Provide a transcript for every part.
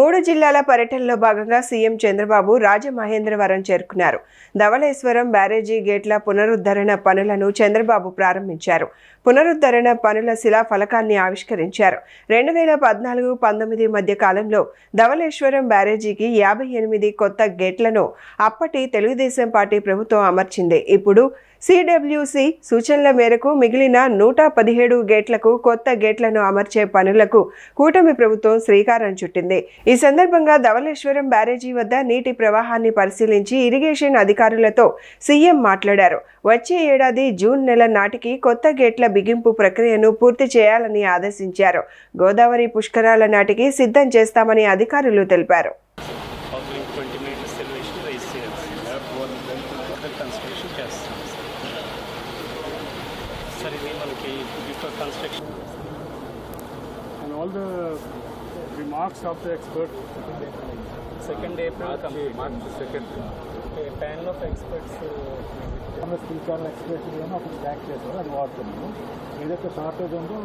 3 జిల్లాల పర్యటనలో భాగంగా సీఎం చంద్రబాబు రాజమహేంద్రవరం చేరుకున్నారు. ధవళేశ్వరం బ్యారేజీ గేట్ల పునరుద్ధరణ పనులను చంద్రబాబు ప్రారంభించారు. పునరుద్ధరణ పనుల శిలాఫలకాన్ని ఆవిష్కరించారు. 2014-19 మధ్య కాలంలో ధవళేశ్వరం బ్యారేజీకి 58 కొత్త గేట్లను అప్పటి తెలుగుదేశం పార్టీ ప్రభుత్వం అమర్చింది. ఇప్పుడు సిడబ్ల్యూసి సూచనల మేరకు మిగిలిన 117 గేట్లకు కొత్త గేట్లను అమర్చే పనులకు కూటమి ప్రభుత్వం శ్రీకారం చుట్టింది. ఈ సందర్భంగా ధవళేశ్వరం బ్యారేజీ వద్ద నీటి ప్రవాహాన్ని పరిశీలించి ఇరిగేషన్ అధికారులతో సీఎం మాట్లాడారు. వచ్చే ఏడాది జూన్ నెల నాటికి కొత్త గేట్ల బిగింపు ప్రక్రియను పూర్తి చేయాలని ఆదేశించారు. గోదావరి పుష్కరాల నాటికి సిద్ధం చేస్తామని అధికారులు తెలిపారు. Construction and all the remarks of the expert. 2nd April March 2nd. A panel of experts. Skill experts of back చేస్తారు అది వాడుతున్నాము. ఏదైతే షార్టేజ్ ఉందో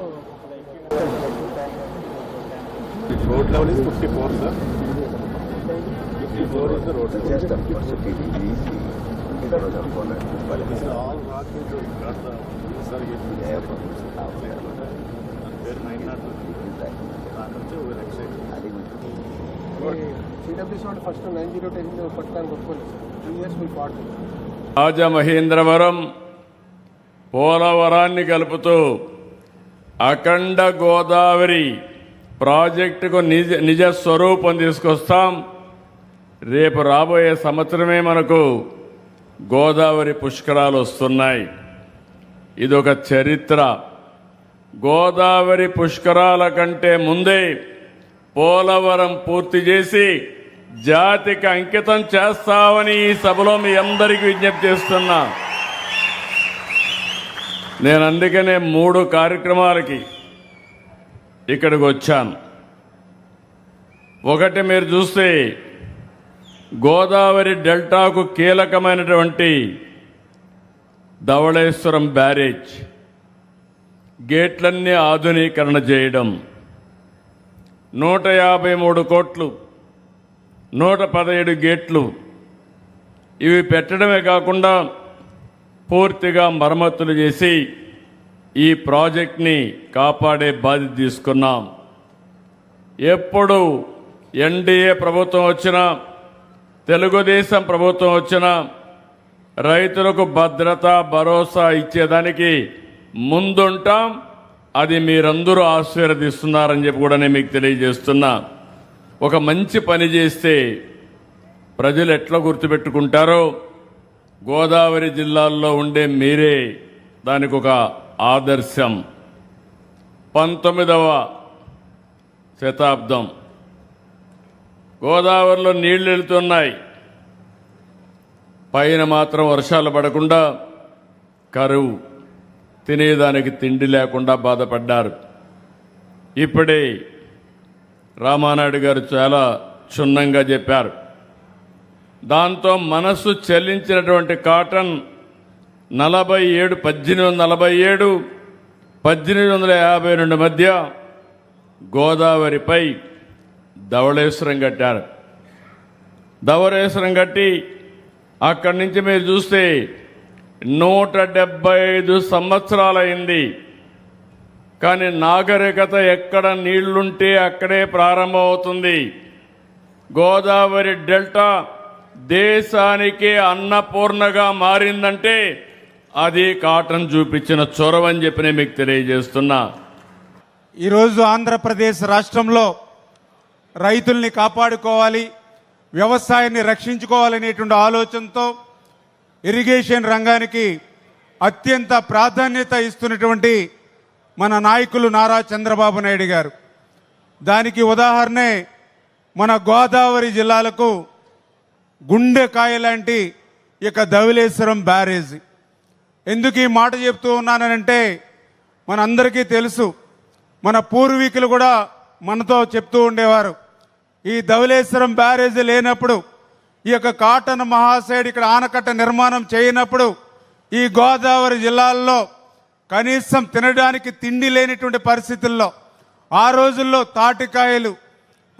road level is 54 sir. 54 is the road just capacity is all rock into got the sir Rajamahendravaram పోలవరాన్ని కలుపుతూ అఖండ గోదావరి ప్రాజెక్టుకు నిజ స్వరూపం తీసుకొస్తాం. రేపు రాబోయే సంవత్సరమే మనకు గోదావరి పుష్కరాలు వస్తున్నాయి. ఇదొక చరిత్ర. గోదావరి పుష్కరాల కంటే ముందే పోలవరం పూర్తి చేసి జాతికి అంకితం చేస్తామని ఈ సభలో మీ అందరికీ విజ్ఞప్తి చేస్తున్నా. నేను అందుకనే 3 కార్యక్రమాలకి ఇక్కడికి వచ్చాను. ఒకటి మీరు చూస్తే గోదావరి డెల్టాకు కీలకమైనటువంటి ధవళేశ్వరం బ్యారేజ్ గేట్లన్నీ ఆధునీకరణ చేయడం, 153 కోట్లు, 117 గేట్లు ఇవి పెట్టడమే కాకుండా పూర్తిగా మరమ్మతులు చేసి ఈ ప్రాజెక్ట్ని కాపాడే బాధ్యత తీసుకున్నాం. ఎప్పుడు ఎన్డీఏ ప్రభుత్వం వచ్చినా, తెలుగుదేశం ప్రభుత్వం వచ్చినా రైతులకు భద్రత భరోసా ఇచ్చేదానికి ముందుంటాం. అది మీరందరూ ఆశీర్వదిస్తున్నారని చెప్పి కూడా నేను మీకు తెలియజేస్తున్నా. ఒక మంచి పని చేస్తే ప్రజలు ఎట్లా గుర్తుపెట్టుకుంటారో గోదావరి జిల్లాల్లో ఉండే మీరే దానికి ఒక ఆదర్శం. 19వ శతాబ్దం గోదావరిలో నీళ్లు వెళ్తున్నాయి. పైన మాత్రం వర్షాలు పడకుండా కరువు, తినేదానికి తిండి లేకుండా బాధపడ్డారు. ఇప్పుడే రామానాయుడు గారు చాలా క్షుణ్ణంగా చెప్పారు. దాంతో మనస్సు చెల్లించినటువంటి కాటన్ 1847 1852 మధ్య గోదావరిపై ధవళేశ్వరం కట్టారు. ధవళేశ్వరం కట్టి అక్కడి నుంచి మీరు చూస్తే 175 సంవత్సరాలైంది. కానీ నాగరికత ఎక్కడ నీళ్లుంటే అక్కడే ప్రారంభమవుతుంది. గోదావరి డెల్టా దేశానికి అన్నపూర్ణగా మారిందంటే అది కాటన్ చూపించిన చొరవని చెప్పి నేను మీకు తెలియజేస్తున్నా. ఈరోజు ఆంధ్రప్రదేశ్ రాష్ట్రంలో రైతుల్ని కాపాడుకోవాలి, వ్యవసాయాన్ని రక్షించుకోవాలనేటువంటి ఆలోచనతో ఇరిగేషన్ రంగానికి అత్యంత ప్రాధాన్యత ఇస్తున్నటువంటి మన నాయకులు నారా చంద్రబాబు నాయుడు గారు. దానికి ఉదాహరణే మన గోదావరి జిల్లాలకు గుండెకాయ లాంటి ఇక ధవళేశ్వరం బ్యారేజ్. ఎందుకు ఈ మాట చెప్తూ ఉన్నానంటే మనందరికీ తెలుసు, మన పూర్వీకులు కూడా మనతో చెప్తూ ఉండేవారు, ఈ ధవళేశ్వరం బ్యారేజ్ లేనప్పుడు, ఈ యొక్క కాటన్ మహాశయుడు ఇక్కడ ఆనకట్ట నిర్మాణం చేయనప్పుడు ఈ గోదావరి జిల్లాల్లో కనీసం తినడానికి తిండి లేనిటువంటి పరిస్థితుల్లో ఆ రోజుల్లో తాటికాయలు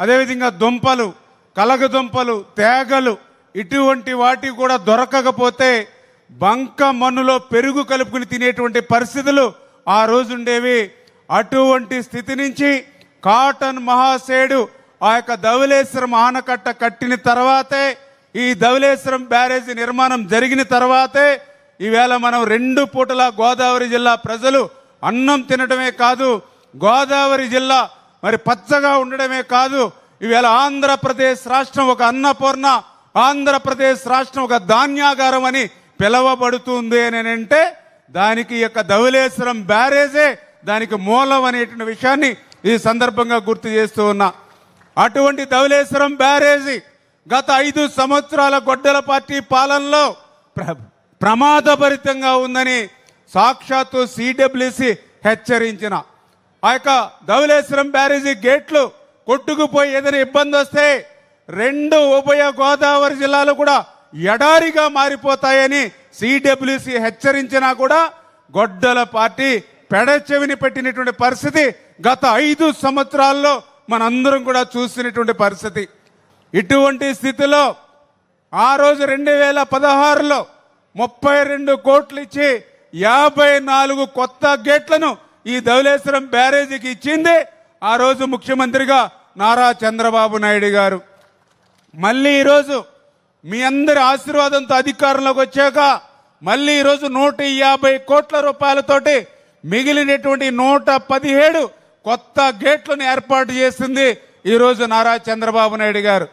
అదేవిధంగా దుంపలు, కలగదుంపలు, తేగలు ఇటువంటి వాటి కూడా దొరకకపోతే బంక మన్నులో పెరుగు కలుపుకుని తినేటువంటి పరిస్థితులు ఆ రోజు ఉండేవి. అటువంటి స్థితి నుంచి కాటన్ మహాసేడు ఆ యొక్క ధవళేశ్వరం ఆనకట్ట కట్టిన తర్వాతే, ఈ ధవళేశ్వరం బ్యారేజీ నిర్మాణం జరిగిన తర్వాతే ఈవేళ మనం 2 పూటల గోదావరి జిల్లా ప్రజలు అన్నం తినడమే కాదు, గోదావరి జిల్లా మరి పచ్చగా ఉండడమే కాదు, ఈవేళ ఆంధ్రప్రదేశ్ రాష్ట్రం ఒక అన్నపూర్ణ, ఆంధ్రప్రదేశ్ రాష్ట్రం ఒక ధాన్యాగారం అని పిలవబడుతుంది అని అంటే దానికి ఈ యొక్క ధవళేశ్వరం బ్యారేజే దానికి మూలం అనేటువంటి విషయాన్ని ఈ సందర్భంగా గుర్తు చేస్తూ ఉన్నా. అటువంటి ధవళేశ్వరం బ్యారేజీ గత 5 సంవత్సరాల గొడ్డల పార్టీ పాలనలో ప్రమాదభరితంగా ఉందని సాక్షాత్తు సిడబ్ల్యూసి హెచ్చరించిన ఆ యొక్క ధవళేశ్వరం బ్యారేజీ గేట్లు కొట్టుకుపోయి ఏదైనా ఇబ్బంది వస్తే 2 ఉభయ గోదావరి జిల్లాలు కూడా ఎడారిగా మారిపోతాయని సిడబ్ల్యూసి హెచ్చరించినా కూడా గొడ్డల పార్టీ పెడచెవిని పెట్టినటువంటి పరిస్థితి గత 5 సంవత్సరాల్లో మనందరం కూడా చూసినటువంటి పరిస్థితి. ఇటువంటి స్థితిలో ఆ రోజు 2016లో 32 కోట్లు ఇచ్చి 54 కొత్త గేట్లను ఈ ధవళేశ్వరం బ్యారేజీకి ఇచ్చింది ఆ రోజు ముఖ్యమంత్రిగా నారా చంద్రబాబు నాయుడు గారు. మళ్ళీ ఈరోజు మీ అందరి ఆశీర్వాదంతో అధికారంలోకి వచ్చాక మళ్ళీ ఈరోజు 150 కోట్ల రూపాయలతోటి మిగిలినటువంటి 117 కొత్త గేట్లను ఏర్పాటు చేసింది ఈరోజు నారా చంద్రబాబు నాయుడు గారు.